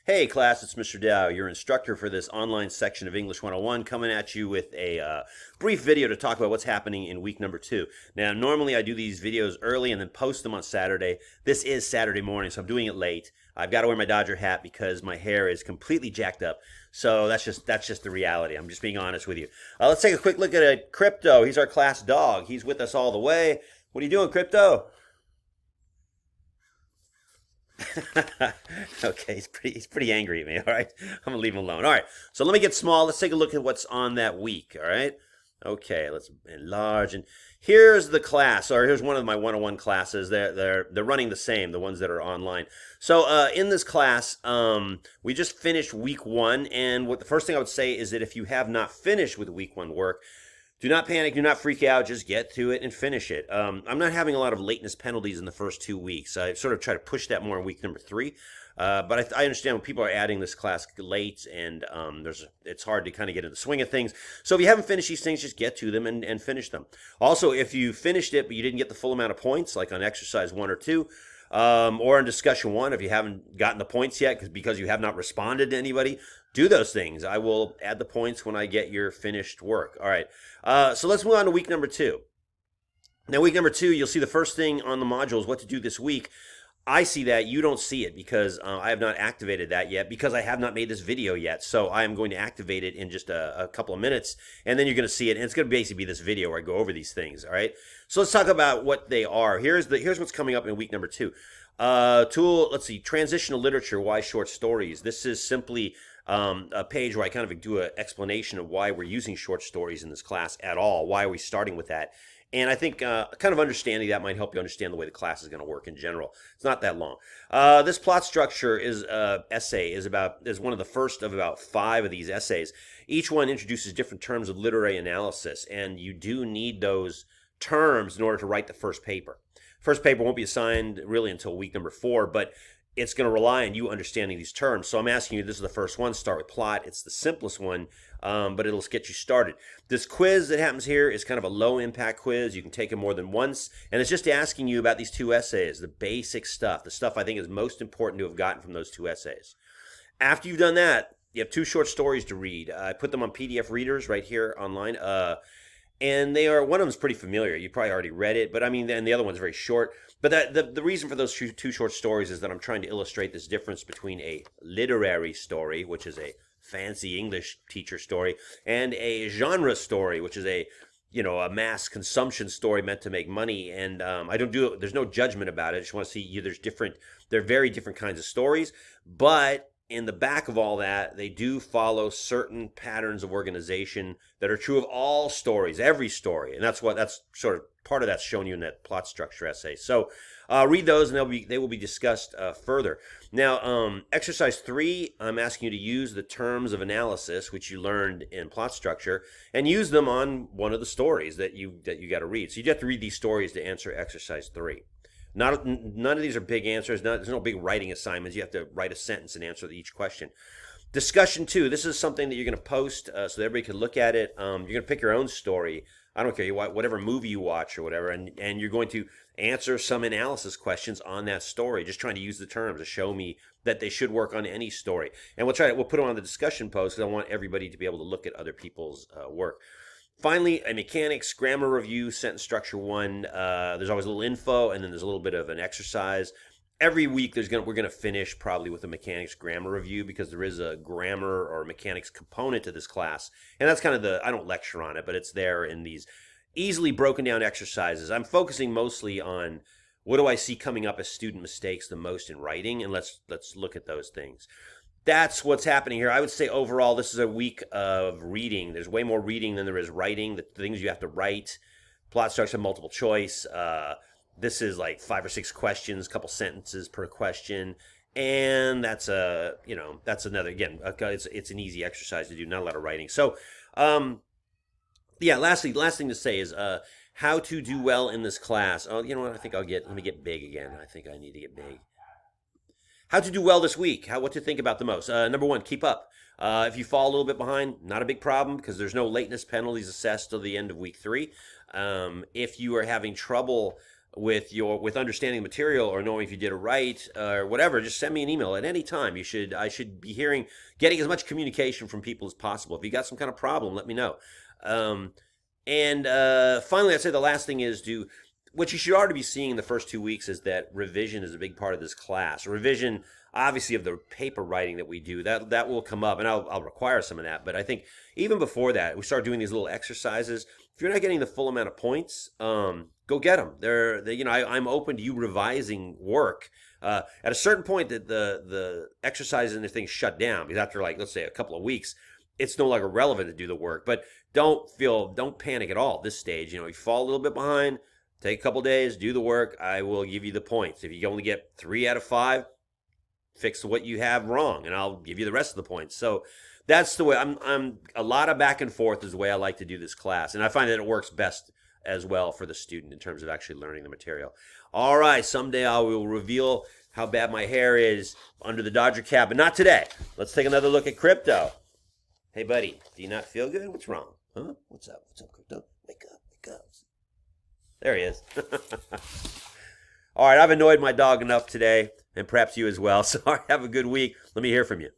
Hey class, it's Mr. Dow, your instructor for this online section of English 101, coming at you with a brief video to talk about what's happening in week number 2. Now, normally I do these videos early and then post them on Saturday. This is Saturday morning, so I'm doing it late. I've got to wear my Dodger hat because my hair is completely jacked up. So that's just the reality. I'm just being honest with you. Let's take a quick look at Crypto. He's our class dog. He's with us all the way. What are you doing, Crypto? Okay, he's pretty angry at me. All right, I'm gonna leave him alone. All right, so let me get small. Let's take a look at what's on that week. All right. Okay, let's enlarge, and here's the class, or here's one of my 101 classes. They're running the same, the ones that are online. So in this class, we just finished week 1, and what the first thing I would say is that if you have not finished with week 1 work, do not panic, do not freak out, just get to it and finish it. I'm not having a lot of lateness penalties in the first 2 weeks. I sort of try to push that more in week number 3. But I understand when people are adding this class late and it's hard to kind of get in the swing of things. So if you haven't finished these things, just get to them and finish them. Also, if you finished it but you didn't get the full amount of points, like on exercise 1 or 2, or in discussion 1, if you haven't gotten the points yet because you have not responded to anybody, do those things. I will add the points when I get your finished work. All right. So let's move on to week number 2. Now, week number 2, you'll see the first thing on the module is what to do this week. I see that. You don't see it because I have not activated that yet because I have not made this video yet. So I am going to activate it in just a couple of minutes, and then you're going to see it. And it's going to basically be this video where I go over these things. All right. So let's talk about what they are. Here's what's coming up in week number 2. Let's see, transitional literature. Why short stories? This is simply a page where I kind of do an explanation of why we're using short stories in this class at all. Why are we starting with that? And I think kind of understanding that might help you understand the way the class is going to work in general. It's not that long. This plot structure essay is one of the first of about 5 of these essays. Each one introduces different terms of literary analysis, and you do need those terms in order to write the first paper. First paper won't be assigned really until week number 4, but it's going to rely on you understanding these terms. So I'm asking you, this is the first one, start with plot. It's the simplest one, but it'll get you started. This quiz that happens here is kind of a low impact quiz. You can take it more than once, and it's just asking you about these 2 essays, the basic stuff, the stuff I think is most important to have gotten from those 2 essays. After you've done that, you have 2 short stories to read. I put them on PDF readers right here online. And one of them is pretty familiar. You probably already read it, but I mean, and the other one's very short. But the reason for those 2 short stories is that I'm trying to illustrate this difference between a literary story, which is a fancy English teacher story, and a genre story, which is a mass consumption story meant to make money. And there's no judgment about it. I just want to see they're very different kinds of stories, but in the back of all that, they do follow certain patterns of organization that are true of all stories, every story. And that's sort of part of that's shown you in that plot structure essay. So read those, and they will be discussed further. Now, exercise 3, I'm asking you to use the terms of analysis, which you learned in plot structure, and use them on one of the stories that you got to read. So you have to read these stories to answer exercise 3. None of these are big answers. There's no big writing assignments. You have to write a sentence and answer each question. Discussion 2. This is something that you're going to post so that everybody can look at it. You're going to pick your own story. I don't care whatever movie you watch or whatever, and you're going to answer some analysis questions on that story. Just trying to use the terms to show me that they should work on any story. And we'll put them on the discussion post because I want everybody to be able to look at other people's work. Finally, a mechanics grammar review, sentence structure 1. There's always a little info, and then there's a little bit of an exercise. Every week, we're going to finish probably with a mechanics grammar review because there is a grammar or mechanics component to this class. And that's kind of I don't lecture on it, but it's there in these easily broken down exercises. I'm focusing mostly on what do I see coming up as student mistakes the most in writing, and let's look at those things. That's what's happening here. I would say overall, this is a week of reading. There's way more reading than there is writing. The things you have to write, plot structure, multiple choice. This is like 5 or 6 questions, a couple sentences per question, and that's another. Again, it's an easy exercise to do. Not a lot of writing. So, last thing to say is how to do well in this class. Oh, you know what? I think let me get big again. I think I need to get big. How to do well this week. What to think about the most. Number 1, keep up. If you fall a little bit behind, not a big problem because there's no lateness penalties assessed till the end of week 3. If you are having trouble with understanding the material or knowing if you did it right or whatever, just send me an email at any time. I should be getting as much communication from people as possible. If you got some kind of problem, let me know. And finally, I'd say the last thing is what you should already be seeing in the first 2 weeks is that revision is a big part of this class. Revision, obviously, of the paper writing that we do, that will come up, and I'll require some of that. But I think even before that, we start doing these little exercises. If you're not getting the full amount of points, go get them. I'm open to you revising work. At a certain point, that the exercises and the things shut down, because after, like, let's say a couple of weeks, it's no longer relevant to do the work. But don't panic at all at this stage. You fall a little bit behind, take a couple days, do the work. I will give you the points. If you only get 3 out of 5, fix what you have wrong, and I'll give you the rest of the points. So that's the way I'm a lot of back and forth is the way I like to do this class, and I find that it works best as well for the student in terms of actually learning the material. All right, someday I will reveal how bad my hair is under the Dodger cap, but not today. Let's take another look at crypto. Hey, buddy, do you not feel good? What's wrong? Huh? What's up? What's up, crypto? Wake up. There he is. All right, I've annoyed my dog enough today, and perhaps you as well. So have a good week. Let me hear from you.